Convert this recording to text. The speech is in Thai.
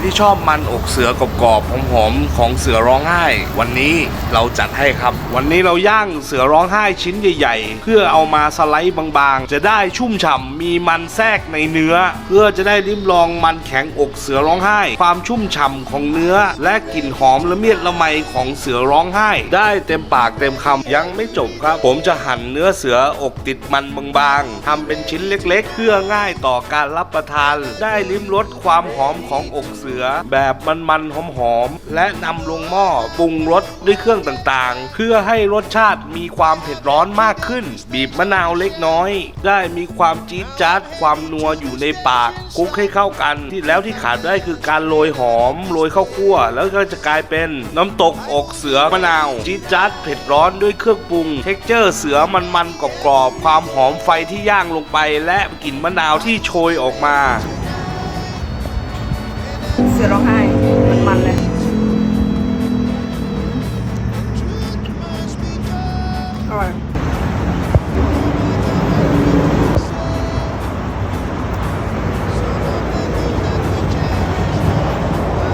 ที่ชอบมันอกเสือกรอบๆหอมๆของเสือร้องไห้วันนี้เราจัดให้ครับวันนี้เราย่างเสือร้องไห้ชิ้นใหญ่ๆเพื่อเอามาสไลด์บางๆจะได้ชุ่มฉ่ำมีมันแทรกในเนื้อเพื่อจะได้ลิ้มลองมันแข็งอกเสือร้องไห้ความชุ่มฉ่ำของเนื้อและกลิ่นหอมละเมียดละไมของเสือร้องไห้ได้เต็มปากเต็มคำยังไม่จบครับผมจะหั่นเนื้อเสืออกติดมันบางๆทำเป็นชิ้นเล็กๆเพื่อง่ายต่อการรับประทานได้ลิ้มรสความหอมของอกเสือแบบมันๆหอมๆและนำลงหม้อปรุงรสด้วยเครื่องต่างๆเพื่อให้รสชาติมีความเผ็ดร้อนมากขึ้นบีบมะนาวเล็กน้อยได้มีความจี๊ดจ๊าดความนัวอยู่ในปากคลุกให้เข้ากันที่ขาดได้คือการโรยหอมโรยข้าวคั่วแล้วก็จะกลายเป็นน้ำตกอกเสือมะนาวจี๊ดจ๊าดเผ็ดร้อนด้วยเครื่องปรุงเท็กเจอร์เสือมันๆกรอบๆความหอมไฟที่ย่างลงไปและกลิ่นมะนาวที่โชยออกมาเสือร้องไห้